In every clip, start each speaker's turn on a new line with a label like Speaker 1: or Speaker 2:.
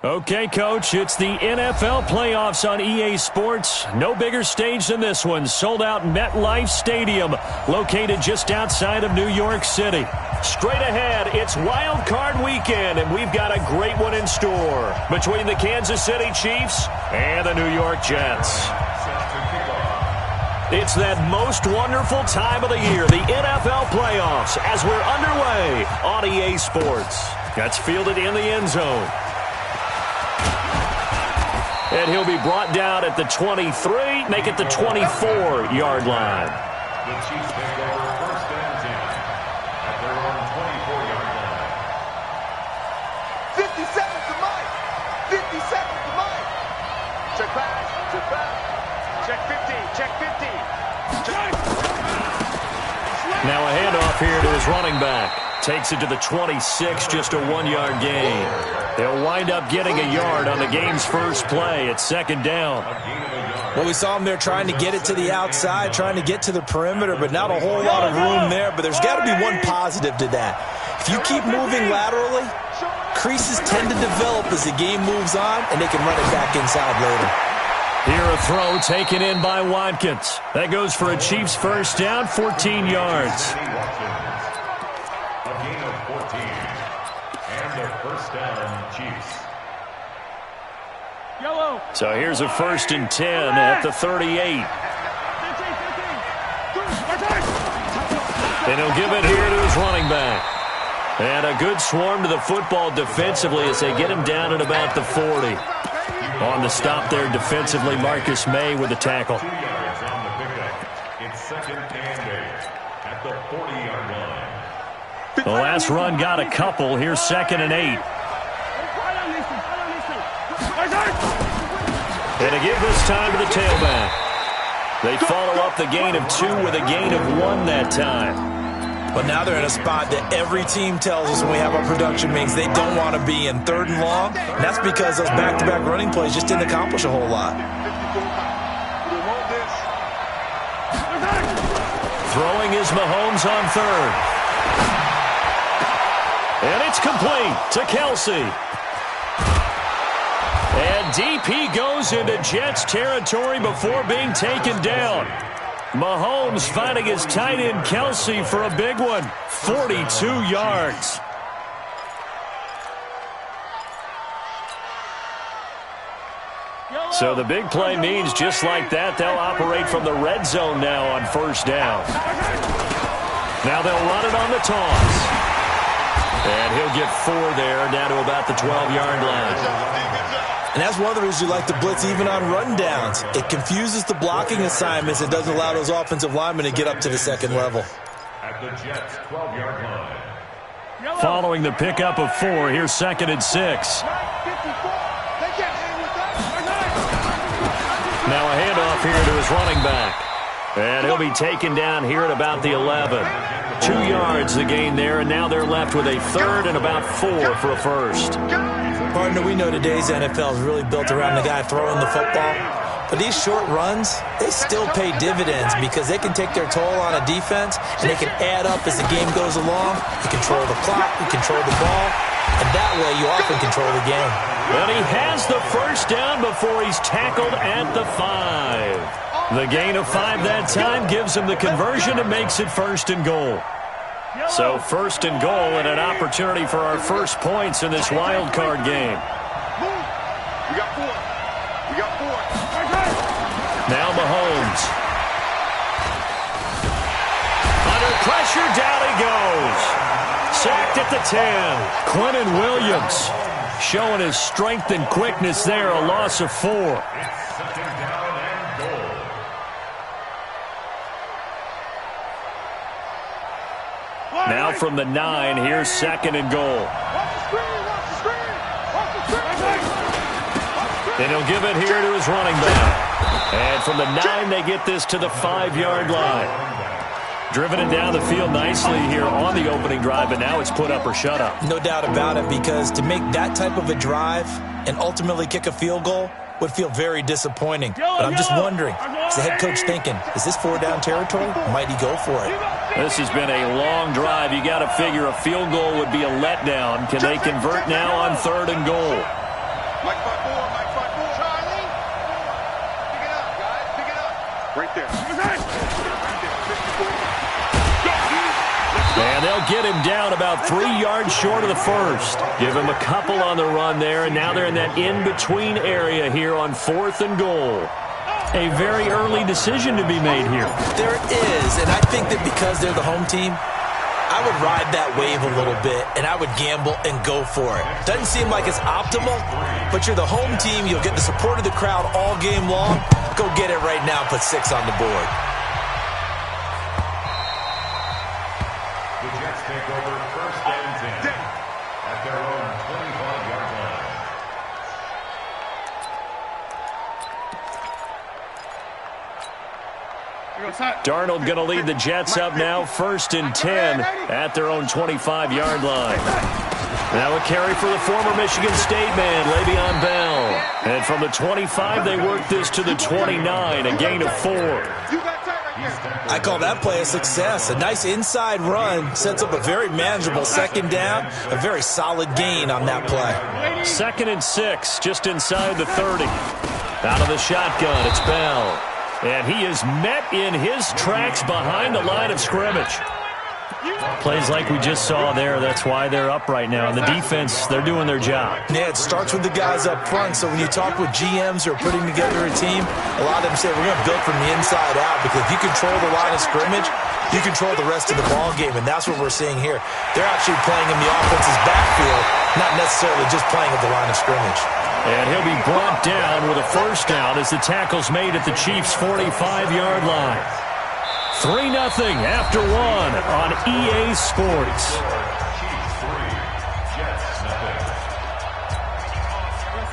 Speaker 1: Okay, Coach, it's the NFL playoffs on EA Sports. No bigger stage than this one. Sold out MetLife Stadium, located just outside of New York City. Straight ahead, it's Wild Card Weekend, and we've got a great one in store between the Kansas City Chiefs and the New York Jets. It's that most wonderful time of the year, the NFL playoffs, as we're underway on EA Sports. That's fielded in the end zone. And he'll be brought down at the 23, make it the 24-yard line.
Speaker 2: The Chiefs take over first and 10 at their own 24-yard line.
Speaker 3: 50 seconds to Mike. 50 seconds to Mike. Check pass. Check pass. Check 50. Check 50. Check.
Speaker 1: Now a handoff here to his running back. Takes it to the 26, just a 1-yard gain. They'll wind up getting a yard on the game's first play. It's second down.
Speaker 4: Well, we saw him there trying to get it to the outside, trying to get to the perimeter, but not a whole lot of room there. But there's got to be one positive to that. If you keep moving laterally, creases tend to develop as the game moves on, and they can run it back inside later.
Speaker 1: Here a throw taken in by Watkins. That goes for a Chiefs first down, 14 yards.
Speaker 2: A gain of 14. And a first down, Chiefs.
Speaker 1: So here's a first and 10 at the 38. And he'll give it here to his running back. And a good swarm to the football defensively as they get him down at about the 40. On the stop there defensively, Marcus May with the tackle.
Speaker 2: 2 yards on the pickup. It's second and 8 at the 40-yard line.
Speaker 1: The last run got a couple. Here's second and 8. And a give this time to the tailback. They follow up the gain of 2 with a gain of 1 that time.
Speaker 4: But now they're in a spot that every team tells us when we have our production meetings they don't want to be in, 3rd and long. And that's because those back-to-back running plays just didn't accomplish a whole lot.
Speaker 1: Throwing is Mahomes on 3rd. And it's complete to Kelsey. And deep he goes into Jets territory before being taken down. Mahomes finding his tight end Kelsey for a big one. 42 yards. So the big play means just like that, they'll operate from the red zone now on first down. Now they'll run it on the toss. And he'll get 4 there, down to about the 12-yard line.
Speaker 4: And that's one of the reasons you like to blitz even on rundowns. It confuses the blocking assignments. It doesn't allow those offensive linemen to get up to the second level.
Speaker 2: At the Jets' 12-yard line.
Speaker 1: Following the pickup of 4, here's second and 6. Now a handoff here to his running back. And he'll be taken down here at about the 11. 2 yards the gain there, and now they're left with a 3rd and about 4 for a first.
Speaker 4: Partner, we know today's NFL is really built around the guy throwing the football. But these short runs, they still pay dividends because they can take their toll on a defense, and they can add up as the game goes along. You control the clock, you control the ball, and that way you often control the game.
Speaker 1: And he has the first down before he's tackled at the 5. The gain of 5 that time gives him the conversion and makes it 1st and goal. So 1st and goal and an opportunity for our first points in this wild card game.
Speaker 3: We got 4. We got 4.
Speaker 1: Now Mahomes. Under pressure, down he goes. Sacked at the 10. Quentin Williams showing his strength and quickness there, a loss of 4.
Speaker 2: It's second down and goal.
Speaker 1: Now from the 9, here's second and goal. And he'll give it here to his running back. And from the 9, they get this to the 5-yard line. Driven it down the field nicely here on the opening drive, but now it's put up or shut up.
Speaker 4: No doubt about it, because to make that type of a drive and ultimately kick a field goal would feel very disappointing. But I'm just wondering, is the head coach thinking, is this 4-down territory? Might he go for it?
Speaker 1: This has been a long drive. You got to figure a field goal would be a letdown. Can they convert now on 3rd and goal?
Speaker 3: Mike 5-4, Mike 5-4. Charlie. Pick it up, guys. Pick it up. Right there. Right there. 54.
Speaker 1: And they'll get him down about 3 yards short of the first. Give him a couple on the run there, and now they're in that in-between area here on 4th and goal. A very early decision to be made here.
Speaker 4: There is, and I think that because they're the home team, I would ride that wave a little bit, and I would gamble and go for it. Doesn't seem like it's optimal, but you're the home team. You'll get the support of the crowd all game long. Go get it right now. Put 6 on the board.
Speaker 2: The Jets take over 1st and 10 at their own 25-yard line.
Speaker 1: Darnold going to lead the Jets up now, 1st and 10 at their own 25-yard line. Now a carry for the former Michigan State man, Le'Veon Bell. And from the 25, they work this to the 29, a gain of 4.
Speaker 4: I call that play a success. A nice inside run sets up a very manageable 2nd down, a very solid gain on that play.
Speaker 1: 2nd and 6, just inside the 30. Out of the shotgun, it's Bell. And he is met in his tracks behind the line of scrimmage. Plays like we just saw there. That's why they're up right now. And the defense, they're doing their job.
Speaker 4: Yeah, it starts with the guys up front. So when you talk with GMs who are putting together a team, a lot of them say we're going to build from the inside out, because if you control the line of scrimmage, you control the rest of the ball game, and that's what we're seeing here. They're actually playing in the offense's backfield, not necessarily just playing at the line of scrimmage.
Speaker 1: And he'll be brought down with a 1st down as the tackle's made at the Chiefs' 45-yard line. 3-0 after 1 on EA Sports.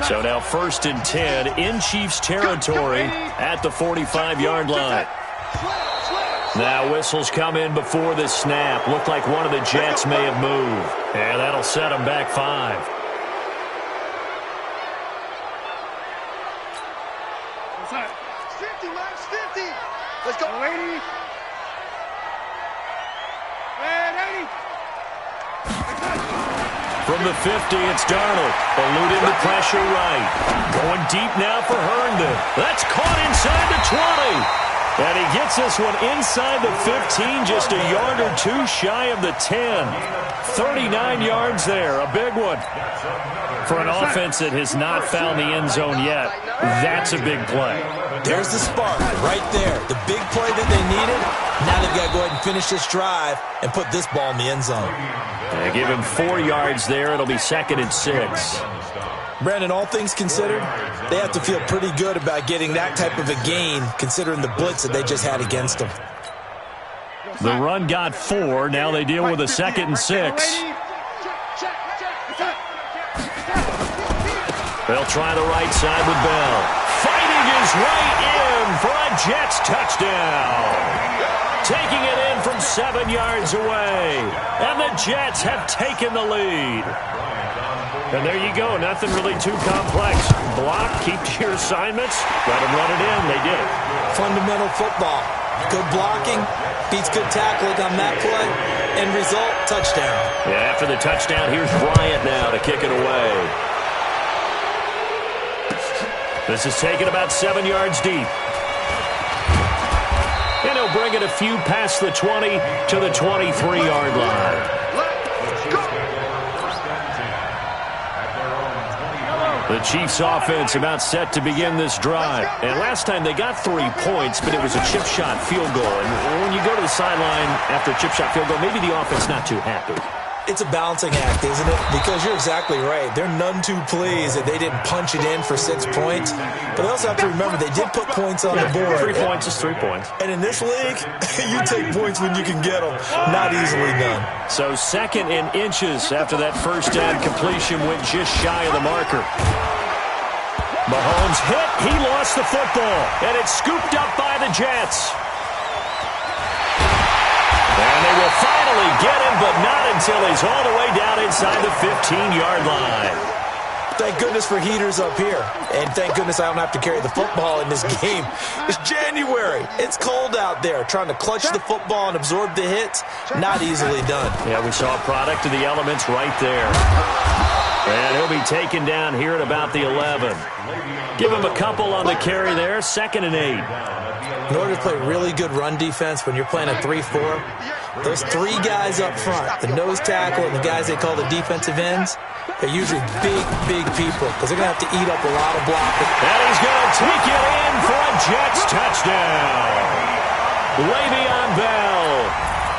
Speaker 1: So now 1st and 10 in Chiefs territory at the 45-yard line. Now whistles come in before the snap. Looked like one of the Jets may have moved. And that'll set them back 5.
Speaker 3: Let's go, lady.
Speaker 1: From the 50, it's Darnold. Eluding the pressure right. Going deep now for Herndon. That's caught inside the 20. And he gets this one inside the 15, just a yard or 2 shy of the 10. 39 yards there, a big one. For an offense that has not found the end zone yet, that's a big play.
Speaker 4: There's the spark right there. The big play that they needed. Now they've got to go ahead and finish this drive and put this ball in the end zone.
Speaker 1: They give him 4 yards there. It'll be 2nd and 6.
Speaker 4: Brandon, all things considered, they have to feel pretty good about getting that type of a gain, considering the blitz that they just had against them.
Speaker 1: The run got 4. Now they deal with a 2nd and 6. They'll try the right side with Bell. Fighting his way in for a Jets touchdown. Taking it in from 7 yards away. And the Jets have taken the lead. And there you go. Nothing really too complex. Block, keep to your assignments, let them run it in. They did it.
Speaker 4: Fundamental football. Good blocking beats good tackling on that play. End result, touchdown.
Speaker 1: Yeah, after the touchdown, here's Bryant now to kick it away. This is taken about 7 yards deep. And he'll bring it a few past the 20 to the 23-yard line. The Chiefs offense about set to begin this drive. And last time they got 3 points, but it was a chip shot field goal. And when you go to the sideline after a chip shot field goal, maybe the offense not too happy.
Speaker 4: It's a balancing act, isn't it? Because you're exactly right. They're none too pleased that they didn't punch it in for 6 points. But they also have to remember they did put points on the board.
Speaker 1: 3 points is 3 points.
Speaker 4: And in this league, you take points when you can get them. Not easily done.
Speaker 1: So 2nd and inches after that first down completion went just shy of the marker. Mahomes hit. He lost the football. And it's scooped up by the Jets. And they will finally get him, but not until he's all the way down inside the 15-yard line.
Speaker 4: Thank goodness for heaters up here. And thank goodness I don't have to carry the football in this game. It's January. It's cold out there. Trying to clutch the football and absorb the hits, not easily done.
Speaker 1: Yeah, we saw a product of the elements right there. And he'll be taken down here at about the 11. Give him a couple on the carry there, 2nd and 8.
Speaker 4: In order to play really good run defense when you're playing a 3-4, those 3 guys up front, the nose tackle and the guys they call the defensive ends, they're usually big people because they're going to have to eat up a lot of blocking.
Speaker 1: And he's going to take it in for a Jets touchdown. Le'Veon Bell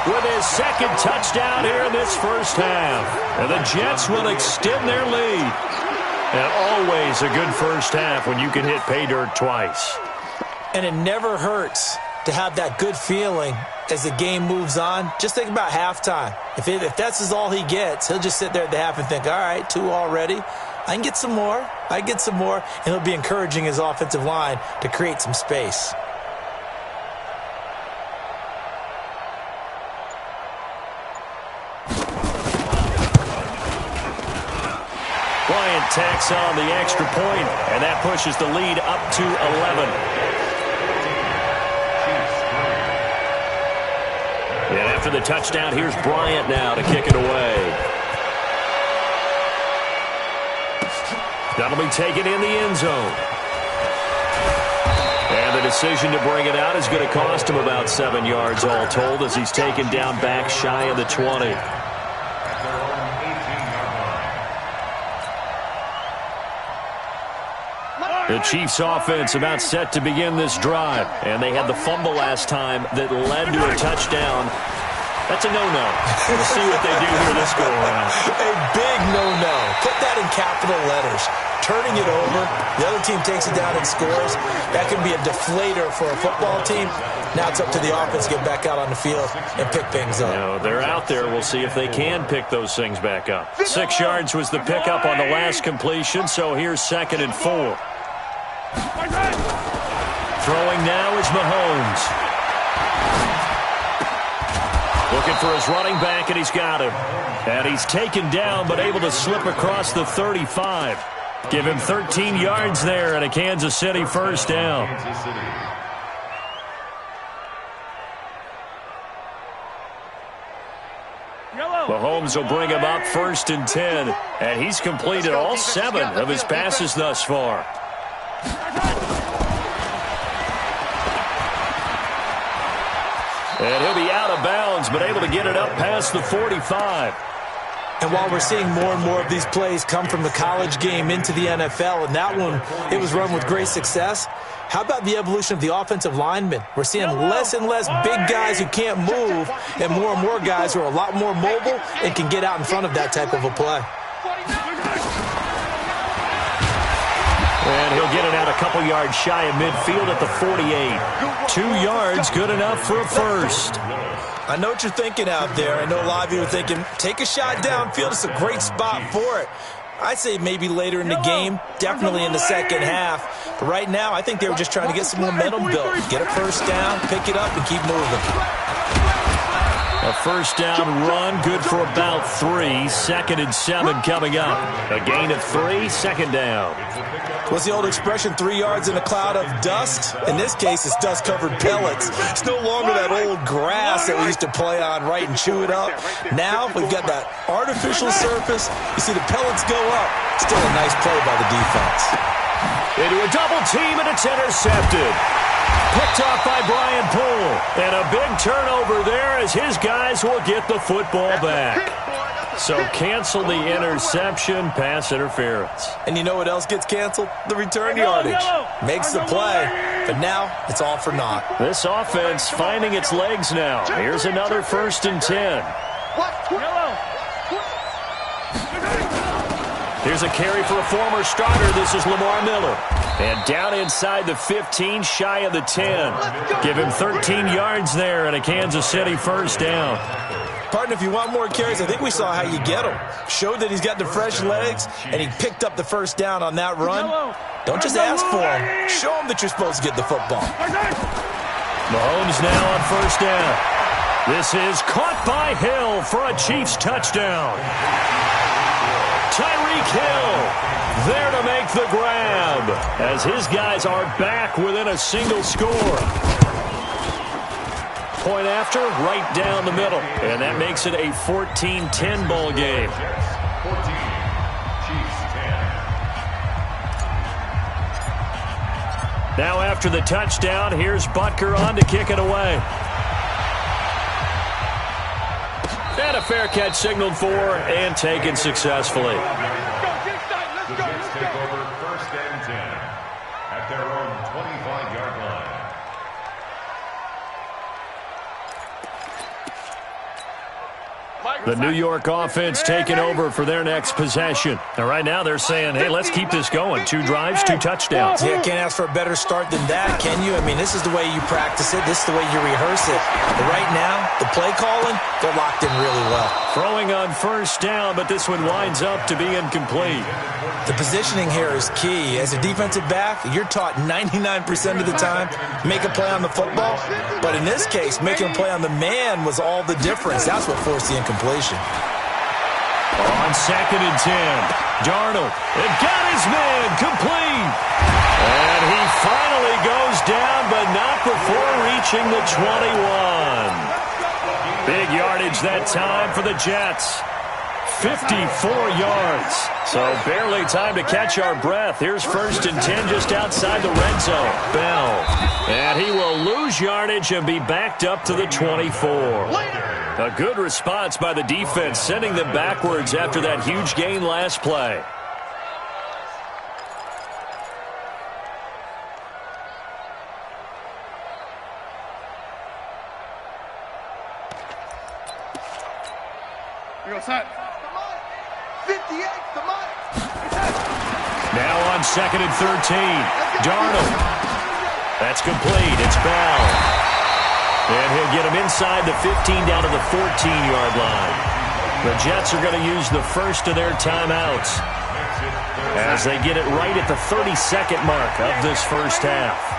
Speaker 1: with his 2nd touchdown here in this first half. And the Jets will extend their lead. And always a good first half when you can hit pay dirt twice.
Speaker 4: And it never hurts to have that good feeling as the game moves on. Just think about halftime. If that's all he gets, he'll just sit there at the half and think, all right, 2 already. I can get some more. And he'll be encouraging his offensive line to create some space.
Speaker 1: Bryant tacks on the extra point, and that pushes the lead up to 11. And after the touchdown, here's Bryant now to kick it away. That'll be taken in the end zone. And the decision to bring it out is going to cost him about 7 yards all told as he's taken down back shy of the 20. The Chiefs offense about set to begin this drive. And they had the fumble last time that led to a touchdown. That's a no-no. We'll see what they do here this go-around.
Speaker 4: A big no-no. Put that in capital letters. Turning it over, the other team takes it down and scores. That can be a deflator for a football team. Now it's up to the offense to get back out on the field and pick things up.
Speaker 1: No, they're out there. We'll see if they can pick those things back up. 6 yards was the pickup on the last completion, so here's 2nd and 4. Throwing now is Mahomes. Looking for his running back, and he's got him. And he's taken down, but able to slip across the 35. Give him 13 yards there and a Kansas City first down. Mahomes will bring him up 1st and 10. And he's completed all 7 of his passes thus far. And he'll be out of bounds, but able to get it up past the 45.
Speaker 4: And while we're seeing more and more of these plays come from the college game into the NFL, and that one, it was run with great success, how about the evolution of the offensive linemen? We're seeing less and less big guys who can't move, and more guys who are a lot more mobile and can get out in front of that type of a play.
Speaker 1: And he'll get it out a couple yards shy of midfield at the 48. 2 yards, good enough for a first.
Speaker 4: I know what you're thinking out there. I know a lot of you are thinking, take a shot downfield. It's a great spot for it. I'd say maybe later in the game, definitely in the second half. But right now, I think they were just trying to get some momentum built. Get a first down, pick it up, and keep moving.
Speaker 1: A first down run, good for about 3. 2nd and 7 coming up. A gain of 3, 2nd down.
Speaker 4: What's the old expression, 3 yards in a cloud of dust? In this case, it's dust-covered pellets. It's no longer that old grass that we used to play on, right, and chew it up. Now we've got that artificial surface. You see the pellets go up. Still a nice play by the defense.
Speaker 1: Into a double team, and it's intercepted. Picked off by Brian Poole. And a big turnover there as his guys will get the football back. So cancel the interception, pass interference.
Speaker 4: And you know what else gets canceled? The return yardage. Makes the play, but now it's all for naught.
Speaker 1: This offense finding its legs now. Here's another 1st and 10. Here's a carry for a former starter. This is Lamar Miller. And down inside the 15, shy of the 10. Give him 13 yards there and a Kansas City first down.
Speaker 4: Partner, if you want more carries, I think we saw how you get them. Showed that he's got the fresh legs, and he picked up the first down on that run. Don't just ask for him. Show him that you're supposed to get the football.
Speaker 1: Mahomes now on first down. This is caught by Hill for a Chiefs touchdown. Tyreek Hill there to make the grab as his guys are back within a single score. Point after, right down the middle. And that makes it a 14-10 ball game.
Speaker 2: 14, Chiefs.
Speaker 1: Now after the touchdown, here's Butker on to kick it away. And a fair catch signaled for and taken successfully.
Speaker 2: The Jets take over 1st and 10 at their own 25-yard line.
Speaker 1: The New York offense taking over for their next possession. And right now they're saying, hey, let's keep this going. 2 drives, 2 touchdowns.
Speaker 4: Yeah, can't ask for a better start than that, can you? I mean, this is the way you practice it. This is the way you rehearse it. But right now, the play calling, they're locked in really well.
Speaker 1: Throwing on 1st down, but this one winds up to be incomplete.
Speaker 4: The positioning here is key. As a defensive back, you're taught 99% of the time, make a play on the football. But in this case, making a play on the man was all the difference. That's what forced the incompletion.
Speaker 1: On 2nd and 10, Darnold, it got his man complete. And he finally goes down, but not before reaching the 21. Big yardage that time for the Jets. 54 yards. So barely time to catch our breath. Here's 1st and 10 just outside the red zone. Bell. And he will lose yardage and be backed up to the 24. A good response by the defense, sending them backwards after that huge gain last play.
Speaker 3: Here goes set. 58, the mark.
Speaker 1: Now on 2nd and 13, Darnold. That's complete. It's Bell. And he'll get him inside the 15 down to the 14-yard line. The Jets are going to use the first of their timeouts as they get it right at the 32nd mark of this first half.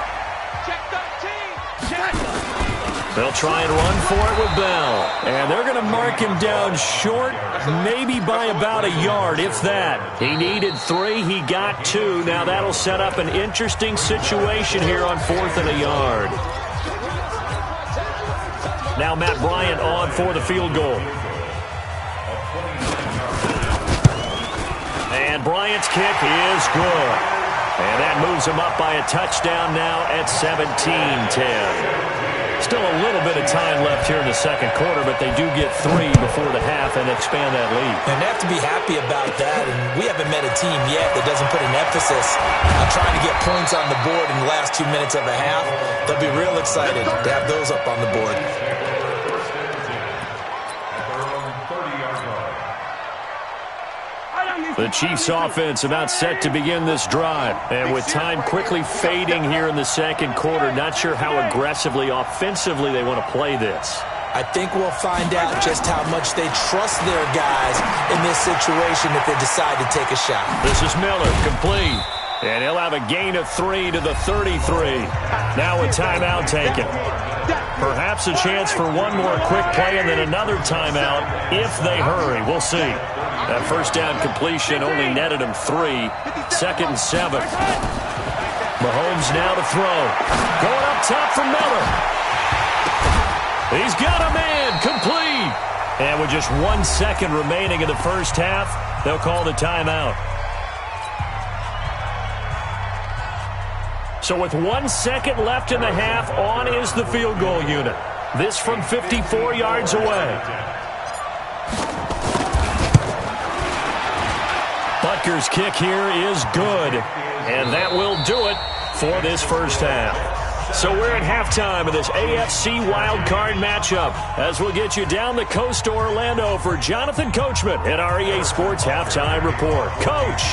Speaker 1: They'll try and run for it with Bell. And they're going to mark him down short, maybe by about a yard, if that. He needed 3, he got 2. Now that'll set up an interesting situation here on 4th and a yard. Now Matt Bryant on for the field goal. And Bryant's kick is good. And that moves him up by a touchdown now at 17-10. Still a little bit of time left here in the second quarter, but they do get 3 before the half and expand that lead.
Speaker 4: And they have to be happy about that. And we haven't met a team yet that doesn't put an emphasis on trying to get points on the board in the last 2 minutes of a half. They'll be real excited to have those up on the board.
Speaker 1: The Chiefs offense about set to begin this drive. And with time quickly fading here in the second quarter, not sure how aggressively, offensively they want to play this.
Speaker 4: I think we'll find out just how much they trust their guys in this situation if they decide to take a shot.
Speaker 1: This is Miller, complete. And he'll have a gain of 3 to the 33. Now a timeout taken. Perhaps a chance for one more quick play and then another timeout if they hurry. We'll see. That first down completion only netted him 3. 2nd and 7. Mahomes now to throw. Going up top for Miller. He's got a man, complete. And with just 1 second remaining in the first half, they'll call the timeout. So with 1 second left in the half, on is the field goal unit. This from 54 yards away. Butker's kick here is good. And that will do it for this first half. So we're at halftime of this AFC wildcard matchup as we'll get you down the coast to Orlando for Jonathan Coachman at our EA Sports Halftime Report. Coach!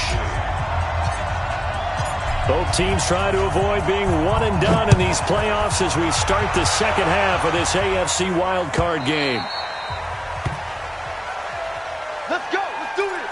Speaker 1: Both teams try to avoid being one and done in these playoffs as we start the second half of this AFC wildcard game.
Speaker 3: Let's go. Let's do this.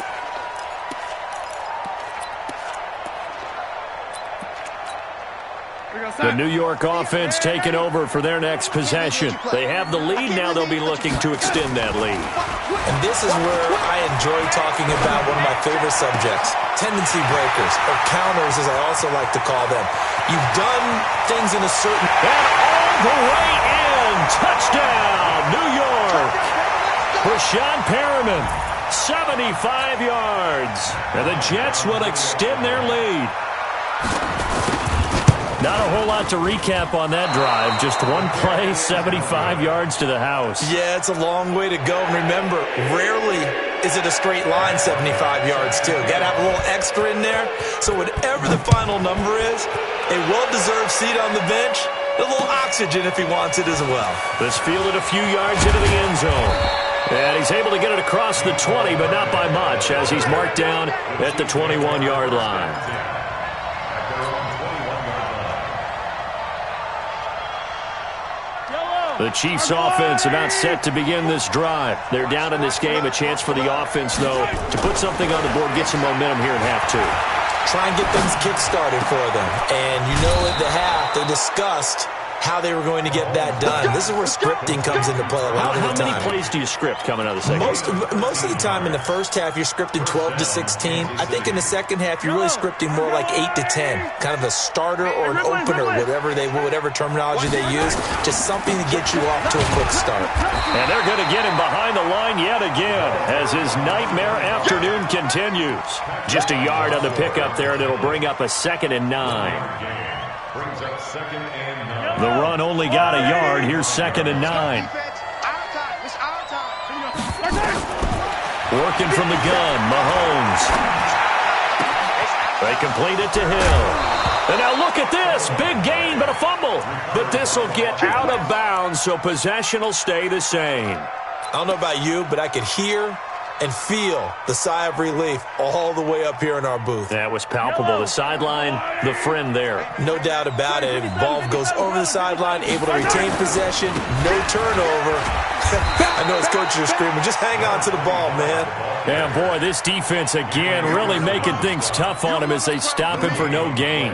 Speaker 1: The New York offense taking over for their next possession. They have the lead. Now they'll be looking to extend that lead.
Speaker 4: And this is where I enjoy talking about one of my favorite subjects, tendency breakers, or counters as I also like to call them. You've done things in a certain...
Speaker 1: And all the way in. Touchdown, New York. Rashawn Perriman, 75 yards. And the Jets will extend their lead. Not a whole lot to recap on that drive. Just one play, 75 yards to the house.
Speaker 4: Yeah, it's a long way to go. Remember, rarely is it a straight line 75 yards, too. Got to have a little extra in there. So whatever the final number is, a well-deserved seat on the bench, a little oxygen if he wants it as well.
Speaker 1: This fielded a few yards into the end zone. And he's able to get it across the 20, but not by much, as he's marked down at the 21-yard line. The Chiefs' offense about set to begin this drive. They're down in this game. A chance for the offense, though, to put something on the board, get some momentum here in half two.
Speaker 4: Try and get things kick-started for them. And you know at the half, they discussed how they were going to get that done. This is where scripting comes into play a lot of the time.
Speaker 1: How many plays do you script coming out of the second?
Speaker 4: Most of the time in the first half, you're scripting 12 to 16. I think in the second half, you're really scripting more like 8 to 10. Kind of a starter or an opener, whatever terminology they use. Just something to get you off to a quick start.
Speaker 1: And they're going to get him behind the line yet again as his nightmare afternoon continues. Just a yard on the pickup there, and it'll bring up a 2nd and 9.
Speaker 2: Brings up 2nd and 9.
Speaker 1: The run only got a yard. Here's 2nd and 9. Working from the gun, Mahomes. They complete it to Hill. And now look at this. Big gain, but a fumble. But this will get out of bounds, so possession will stay the same.
Speaker 4: I don't know about you, but I could hear and feel the sigh of relief all the way up here in our booth.
Speaker 1: That was palpable. The sideline, the friend there.
Speaker 4: No doubt about it. Ball goes over the sideline, able to retain possession, no turnover. I know his coaches are screaming, just hang on to the ball, man.
Speaker 1: Yeah, boy, this defense again really making things tough on him as they stop him for no gain.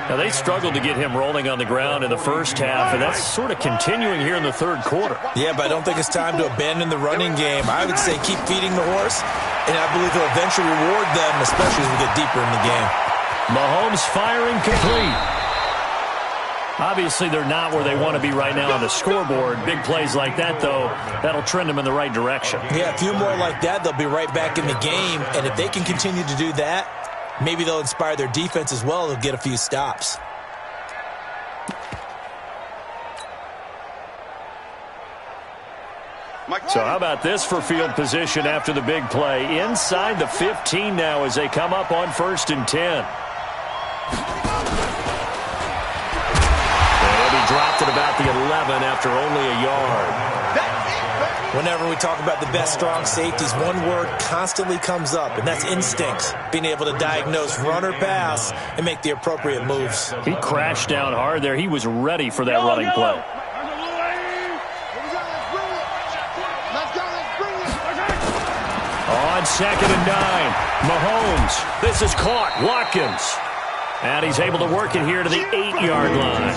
Speaker 1: Now, they struggled to get him rolling on the ground in the first half, and that's sort of continuing here in the third quarter.
Speaker 4: Yeah, but I don't think it's time to abandon the running game. I would say keep feeding the horse, and I believe he'll eventually reward them, especially as we get deeper in the game.
Speaker 1: Mahomes firing complete. Obviously, they're not where they want to be right now on the scoreboard. Big plays like that, though, that'll trend them in the right direction.
Speaker 4: Yeah, a few more like that, they'll be right back in the game, and if they can continue to do that, maybe they'll inspire their defense as well. They'll get a few stops.
Speaker 1: So how about this for field position after the big play? Inside the 15 now as they come up on 1st and 10. They'll be dropped at about the 11 after only a yard.
Speaker 4: Whenever we talk about the best strong safeties, one word constantly comes up, and that's instinct. Being able to diagnose run or pass and make the appropriate moves.
Speaker 1: He crashed down hard there. He was ready for that running play. On 2nd and 9, Mahomes. This is caught. Watkins. And he's able to work it here to the 8-yard line.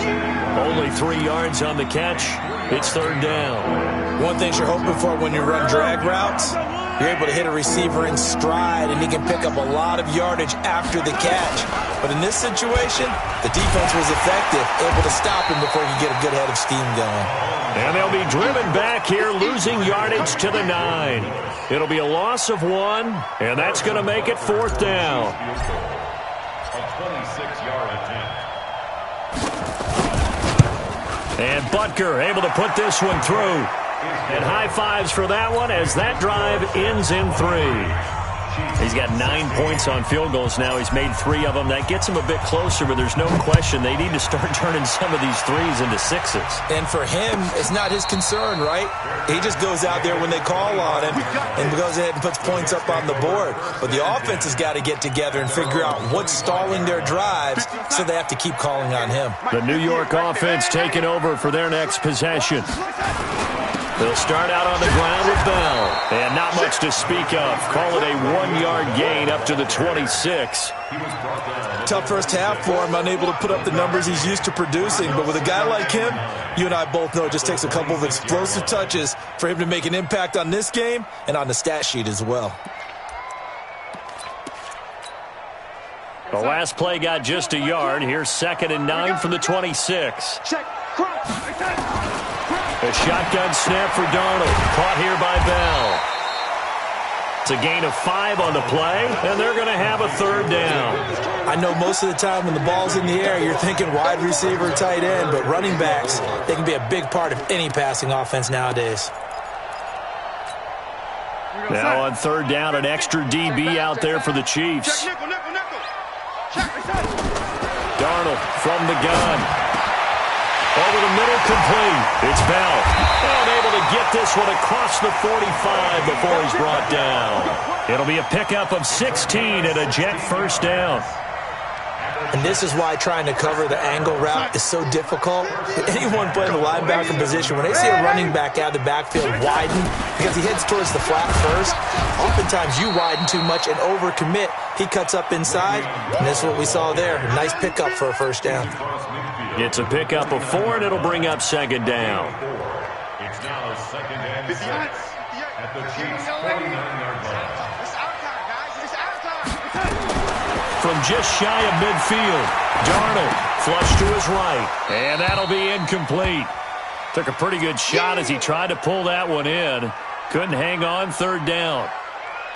Speaker 1: Only 3 yards on the catch. It's 3rd down.
Speaker 4: One thing you're hoping for when you run drag routes, you're able to hit a receiver in stride, and he can pick up a lot of yardage after the catch. But in this situation, the defense was effective, able to stop him before he could get a good head of steam going.
Speaker 1: And they'll be driven back here, losing yardage to the 9. It'll be a loss of 1, and that's going to make it 4th down.
Speaker 2: A 26-yard attempt.
Speaker 1: And Butker able to put this one through. And high fives for that one as that drive ends in 3. He's got 9 points on field goals now. He's made 3 of them. That gets him a bit closer, but there's no question they need to start turning some of these 3s into 6s.
Speaker 4: And for him, it's not his concern, right? He just goes out there when they call on him and goes ahead and puts points up on the board. But the offense has got to get together and figure out what's stalling their drives, so they have to keep calling on him.
Speaker 1: The New York offense taking over for their next possession. They'll start out on the ground with Bell. And not much to speak of. Call it a 1-yard gain up to the 26.
Speaker 4: Tough first half for him, unable to put up the numbers he's used to producing. But with a guy like him, you and I both know it just takes a couple of explosive touches for him to make an impact on this game and on the stat sheet as well.
Speaker 1: The last play got just a yard. Here's 2nd and 9 from the 26. A shotgun snap for Darnold. Caught here by Bell. It's a gain of 5 on the play, and they're going to have a third down.
Speaker 4: I know most of the time when the ball's in the air, you're thinking wide receiver, tight end, but running backs, they can be a big part of any passing offense nowadays.
Speaker 1: Now on third down, an extra DB out there for the Chiefs. Darnold from the gun. Over the middle, complete. It's Bell. And able to get this one across the 45 before he's brought down. It'll be a pickup of 16 and a jet first down.
Speaker 4: And this is why trying to cover the angle route is so difficult. Anyone playing the linebacker position, when they see a running back out of the backfield widen because he heads towards the flat first, oftentimes you widen too much and overcommit. He cuts up inside, and this is what we saw there. A nice pickup for a first down.
Speaker 1: It's a pickup of 4, and it'll bring up second down.
Speaker 2: It's now second and 6 at the Chiefs' 49-yard line.
Speaker 1: From just shy of midfield, Darnold flush to his right, and that'll be incomplete. Took a pretty good shot as he tried to pull that one in. Couldn't hang on, third down.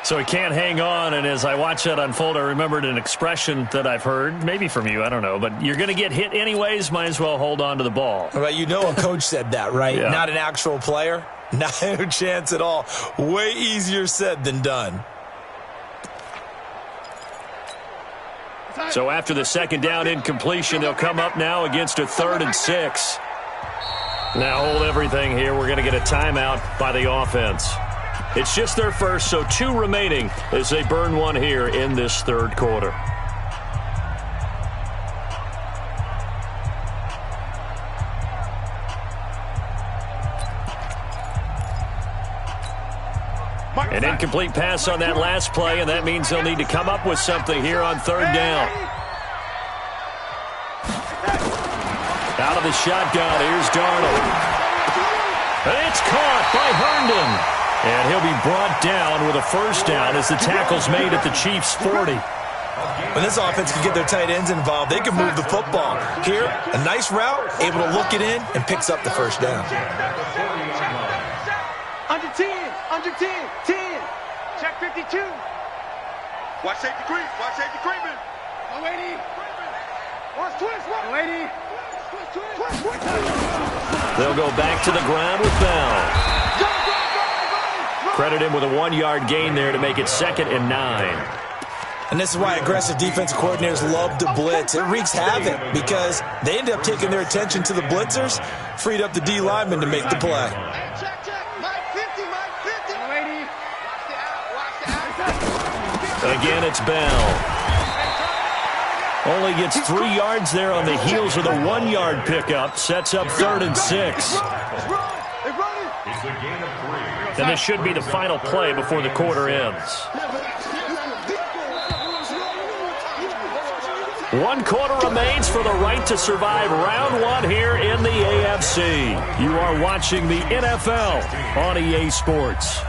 Speaker 1: So he can't hang on, and as I watched that unfold, I remembered an expression that I've heard, maybe from you, I don't know, but you're going to get hit anyways, might as well hold on to the ball.
Speaker 4: Well, you know a coach said that, right?
Speaker 1: Yeah. Not
Speaker 4: an actual player. No chance at all. Way easier said than done.
Speaker 1: So after the second down incompletion, they'll come up now against a 3rd and 6. Now hold everything here. We're going to get a timeout by the offense. It's just their first, so 2 remaining as they burn one here in this third quarter. An incomplete pass on that last play, and that means they'll need to come up with something here on third down. Out of the shotgun, here's Darnold. It's caught by Herndon. And he'll be brought down with a first down as the tackle's made at the Chiefs' 40.
Speaker 4: When this offense can get their tight ends involved, they can move the football. Here, a nice route, able to look it in, and picks up the first down.
Speaker 3: Under 10, under 10, 10. Check 52. Watch safety creep, watch safety creeping. No waiting. Watch twist, watch. Waiting.
Speaker 1: They'll go back to the ground with Bell. Credit him with a 1-yard gain there to make it 2nd and 9.
Speaker 4: And this is why aggressive defensive coordinators love to blitz. It wreaks havoc because they end up taking their attention to the blitzers, freed up the D lineman to make the play.
Speaker 1: Again, it's Bell. Only gets 3 yards there on the heels of the 1-yard pickup. Sets up 3rd and 6. And this should be the final play before the quarter ends. 1 quarter remains for the right to survive round 1 here in the AFC. You are watching the NFL on EA Sports.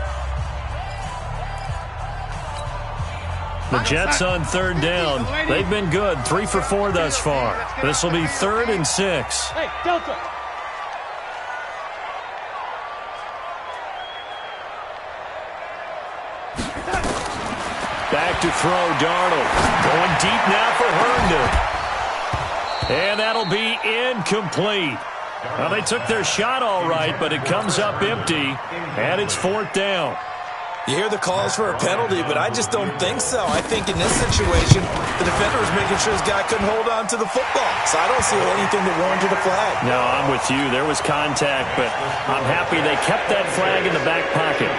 Speaker 1: The Jets on third down. They've been good. 3 for 4 thus far. This will be 3rd and 6.
Speaker 3: Hey, Delta.
Speaker 1: Back to throw, Darnold. Going deep now for Herndon. And that'll be incomplete. Well, they took their shot all right, but it comes up empty, and it's 4th down.
Speaker 4: You hear the calls for a penalty, but I just don't think so. I think in this situation, the defender was making sure his guy couldn't hold on to the football. So I don't see anything that warranted a flag.
Speaker 1: No, I'm with you. There was contact, but I'm happy they kept that flag in the back pocket.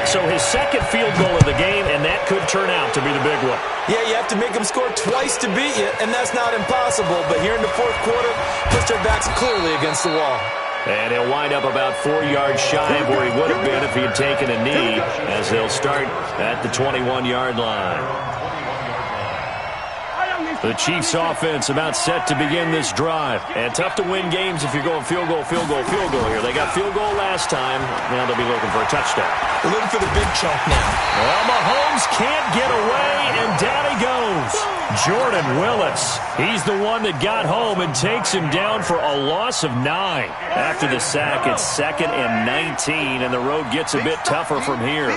Speaker 1: So his 2nd field goal of the game, and that could turn out to be the big one.
Speaker 4: Yeah, you have to make them score twice to beat you, and that's not impossible. But here in the 4th quarter, push their backs clearly against the wall.
Speaker 1: And he'll wind up about 4 yards shy of where he would have been if he had taken a knee, as they'll start at the 21-yard line. The Chiefs offense about set to begin this drive. And tough to win games if you're going field goal, field goal, field goal here. They got field goal last time. Now they'll be looking for a touchdown.
Speaker 4: They're looking for the big chunk now.
Speaker 1: Well, Mahomes can't get away, and down he goes. Jordan Willis. He's the one that got home and takes him down for a loss of 9. After the sack, it's 2nd and 19, and the road gets a bit tougher from here.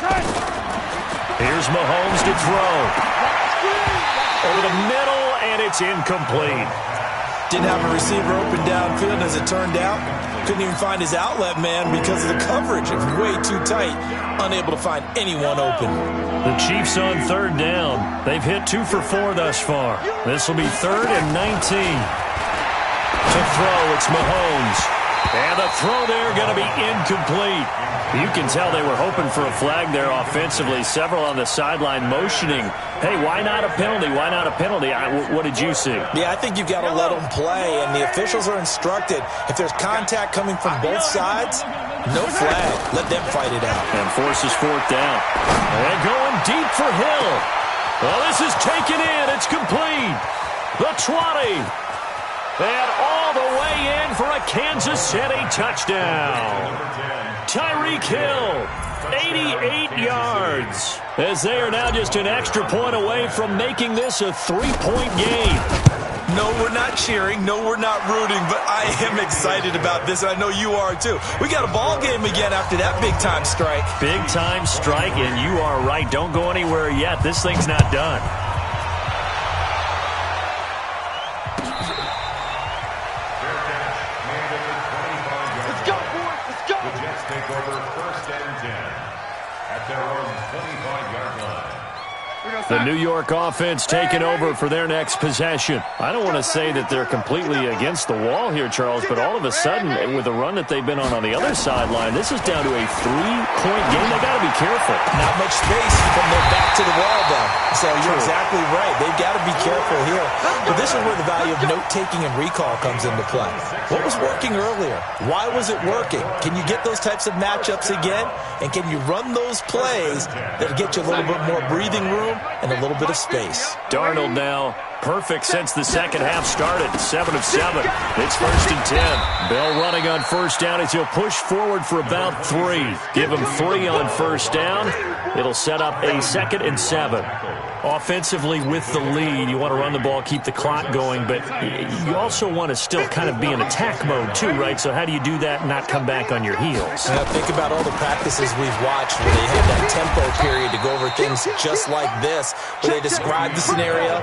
Speaker 1: Here's Mahomes to throw. Over the middle, and it's incomplete.
Speaker 4: Didn't have a receiver open downfield, as it turned out. Couldn't even find his outlet man because of the coverage. It was way too tight. Unable to find anyone open.
Speaker 1: The Chiefs on third down. They've hit 2 for 4 thus far. This will be 3rd and 19. To throw, it's Mahomes. And the throw there going to be incomplete. You can tell they were hoping for a flag there offensively. Several on the sideline motioning. Hey, why not a penalty? Why not a penalty? What did you see?
Speaker 4: Yeah, I think you've got to let them play, and the officials are instructed. If there's contact coming from both sides, no flag. Let them fight it out.
Speaker 1: And forces 4th down. And going deep for Hill. Well, this is taken in. It's complete. The 20. And all the way in for a Kansas City touchdown. Tyreek Hill, 88 yards. As they are now just an extra point away from making this a 3-point game.
Speaker 4: No, we're not cheering. No, we're not rooting. But I am excited about this, and I know you are too. We got a ball game again after that big-time strike.
Speaker 1: Big-time strike, and you are right. Don't go anywhere yet. This thing's not done.
Speaker 2: Take over 1st and 10 at their own 25-yard line.
Speaker 1: The New York offense taking over for their next possession. I don't want to say that they're completely against the wall here, Charles, but all of a sudden, with the run that they've been on the other sideline, this is down to a 3-point game. They got to be careful.
Speaker 4: Not much space from their back to the wall, though. So you're exactly right. They've got to be careful here. But this is where the value of note-taking and recall comes into play. What was working earlier? Why was it working? Can you get those types of matchups again? And can you run those plays that get you a little bit more breathing room and a little bit of space?
Speaker 1: Darnold now perfect since the second half started. 7 of 7. It's 1st and 10. Bell running on 1st down as he'll push forward for about 3. Give him 3 on 1st down. It'll set up a 2nd and 7. Offensively with the lead, you want to run the ball, keep the clock going, but you also want to still kind of be in attack mode too, right? So how do you do that and not come back on your heels?
Speaker 4: Now think about all the practices we've watched where they had that tempo period to go over things just like this, where they describe the scenario,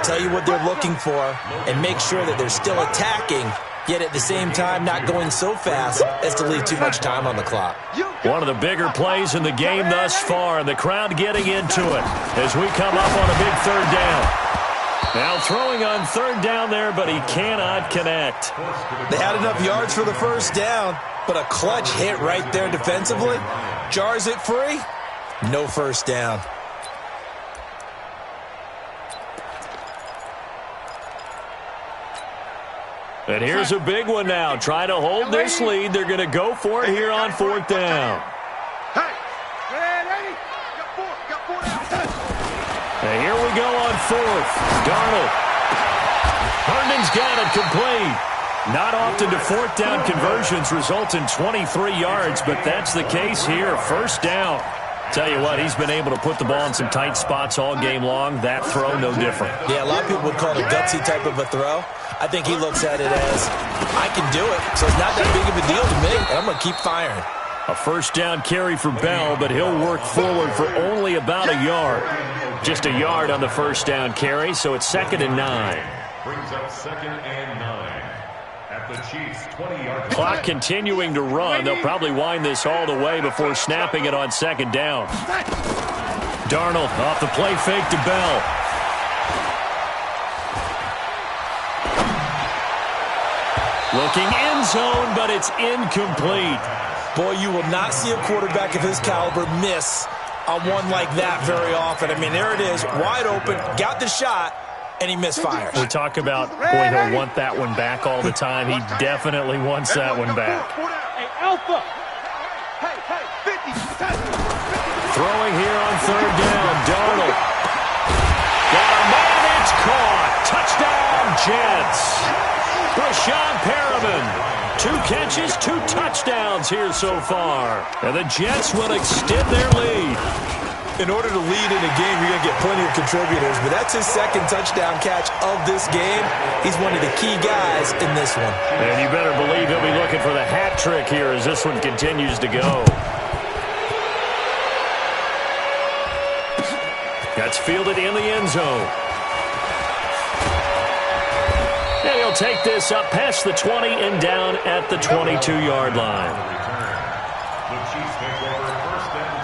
Speaker 4: tell you what they're looking for, and make sure that they're still attacking, yet at the same time not going so fast as to leave too much time on the clock.
Speaker 1: One of the bigger plays in the game thus far, and the crowd getting into it as we come up on a big 3rd down. Now throwing on 3rd down there, but he cannot connect.
Speaker 4: They had enough yards for the 1st down, but a clutch hit right there defensively jars it free. No 1st down.
Speaker 1: And here's a big one now. Trying to hold this lead. They're going to go for it here on 4th down. And here we go on 4th. Darnold. Herndon's got it complete. Not often do 4th down conversions result in 23 yards, but that's the case here. 1st down. Tell you what, he's been able to put the ball in some tight spots all game long. That throw, no different.
Speaker 4: Yeah, a lot of people would call it a gutsy type of a throw. I think he looks at it as, I can do it, so it's not that big of a deal to me, and I'm going to keep firing.
Speaker 1: A 1st down carry for Bell, but he'll work forward for only about a yard. Just a yard on the 1st down carry, so it's 2nd and 9.
Speaker 2: Brings up 2nd and 9 at the Chiefs' 20-yard line.
Speaker 1: Clock continuing to run. They'll probably wind this all the way before snapping it on 2nd down. Darnold off the play fake to Bell. Looking end zone, but it's incomplete.
Speaker 4: Boy, you will not see a quarterback of his caliber miss on one like that very often. I mean, there it is, wide open, got the shot, and he misfires.
Speaker 1: We talk about, boy, he'll want that one back all the time. He definitely wants that one back.
Speaker 3: Hey, Alpha. Hey, 50.
Speaker 1: Throwing here on 3rd down, Darnold. Got a man, it's caught. Touchdown, Jets. Brashad Perriman, 2 catches, 2 touchdowns here so far. And the Jets will extend their lead.
Speaker 4: In order to lead in a game, you're going to get plenty of contributors, but that's his 2nd touchdown catch of this game. He's one of the key guys in this one.
Speaker 1: And you better believe he'll be looking for the hat trick here as this one continues to go. That's fielded in the end zone. And he'll take this up past the 20 and down at the 22-yard line.
Speaker 2: The Chiefs take over first and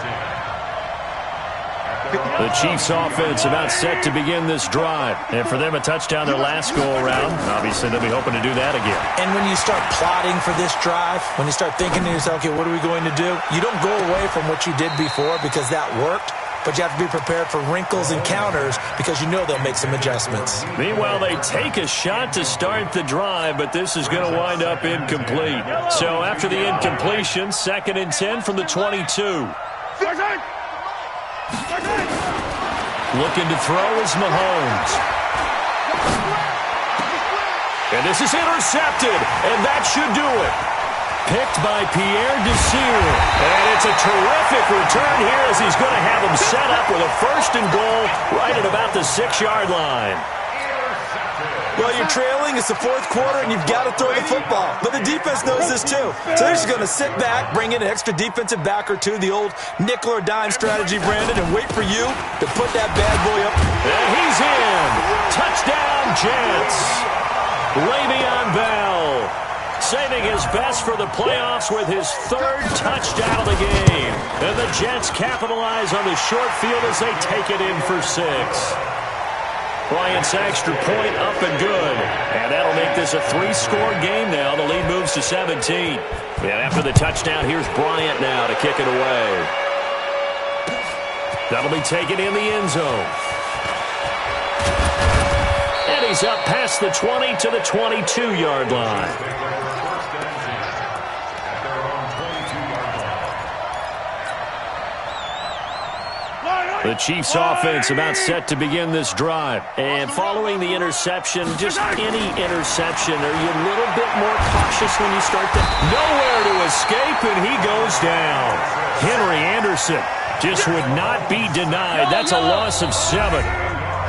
Speaker 2: 10.
Speaker 1: The Chiefs offense about set to begin this drive. And for them, a touchdown their last go-around. Obviously, they'll be hoping to do that again.
Speaker 4: And when you start plotting for this drive, when you start thinking to yourself, okay, what are we going to do? You don't go away from what you did before because that worked. But you have to be prepared for wrinkles and counters because you know they'll make some adjustments.
Speaker 1: Meanwhile, they take a shot to start the drive, but this is going to wind up incomplete. So after the incompletion, 2nd and 10 from the 22. Looking to throw is Mahomes. And this is intercepted, and that should do it. Picked by Pierre Desir. And it's a terrific return here as he's going to have him set up with a 1st and goal right at about the 6-yard line.
Speaker 4: Well, you're trailing. It's the 4th quarter, and you've got to throw the football. But the defense knows this, too. So they're just going to sit back, bring in an extra defensive back or two, the old nickel or dime strategy, Brandon, and wait for you to put that bad boy up.
Speaker 1: And he's in. Touchdown, Jets. Le'Veon Bell. Saving his best for the playoffs with his 3rd touchdown of the game. And the Jets capitalize on the short field as they take it in for 6. Bryant's extra point up and good. And that'll make this a 3-score game now. The lead moves to 17. And after the touchdown, here's Bryant now to kick it away. That'll be taken in the end zone. And he's up past the 20 to the 22-yard line. The Chiefs offense about set to begin this drive. And following the interception, just any interception, are you a little bit more cautious when you start to... Nowhere to escape, and he goes down. Henry Anderson just would not be denied. That's a loss of 7.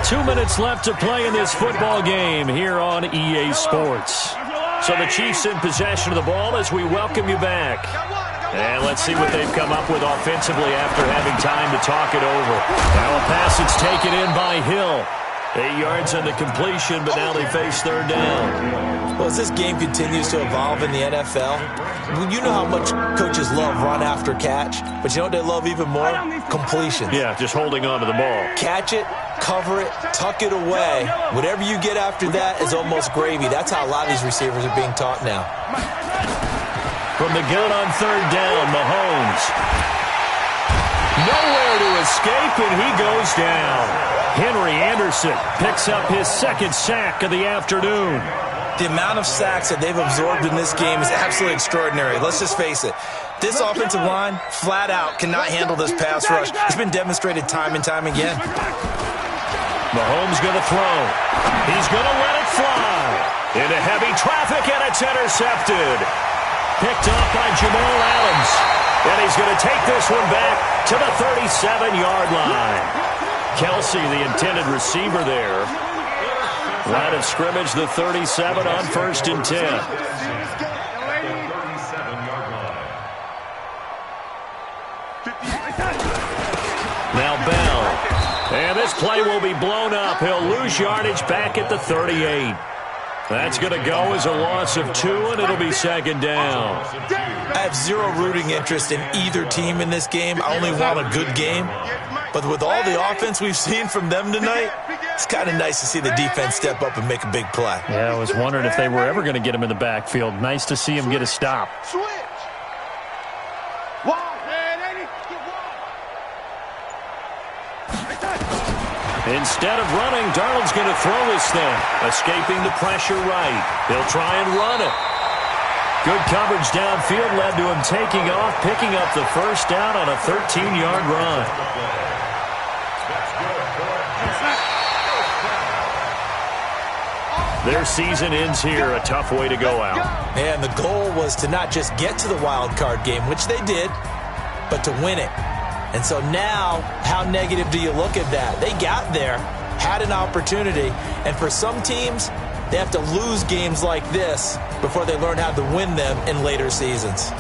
Speaker 1: 2 minutes left to play in this football game here on EA Sports. So the Chiefs in possession of the ball as we welcome you back. And let's see what they've come up with offensively after having time to talk it over. Now a pass that's taken in by Hill. 8 yards on the completion, but now they face 3rd down.
Speaker 4: Well, as this game continues to evolve in the NFL, you know how much coaches love run after catch, but you know what they love even more? Completion.
Speaker 1: Yeah, just holding on to the ball.
Speaker 4: Catch it, cover it, tuck it away. Whatever you get after that is almost gravy. That's how a lot of these receivers are being taught now.
Speaker 1: From the gun on 3rd down, Mahomes. Nowhere to escape, and he goes down. Henry Anderson picks up his 2nd sack of the afternoon.
Speaker 4: The amount of sacks that they've absorbed in this game is absolutely extraordinary. Let's just face it. This offensive line, flat out, cannot handle this pass rush. It's been demonstrated time and time again.
Speaker 1: Mahomes going to throw. He's going to let it fly. Into heavy traffic, and it's intercepted. Picked off by Jamal Adams. And he's going to take this one back to the 37-yard line. Kelsey, the intended receiver there. Line of scrimmage, the 37 on 1st and 10. Now Bell. And this play will be blown up. He'll lose yardage back at the 38. That's going to go as a loss of 2, and it'll be 2nd down.
Speaker 4: I have zero rooting interest in either team in this game. I only want a good game. But with all the offense we've seen from them tonight, it's kind of nice to see the defense step up and make a big play.
Speaker 1: Yeah, I was wondering if they were ever going to get him in the backfield. Nice to see him get a stop.
Speaker 3: Switch.
Speaker 1: Instead of running, Darnold's going to throw this thing. Escaping the pressure right. He'll try and run it. Good coverage downfield led to him taking off, picking up the 1st down on a 13-yard run. Their season ends here. A tough way to go out.
Speaker 4: And the goal was to not just get to the wild card game, which they did, but to win it. And so now, how negative do you look at that? They got there, had an opportunity, and for some teams, they have to lose games like this before they learn how to win them in later seasons.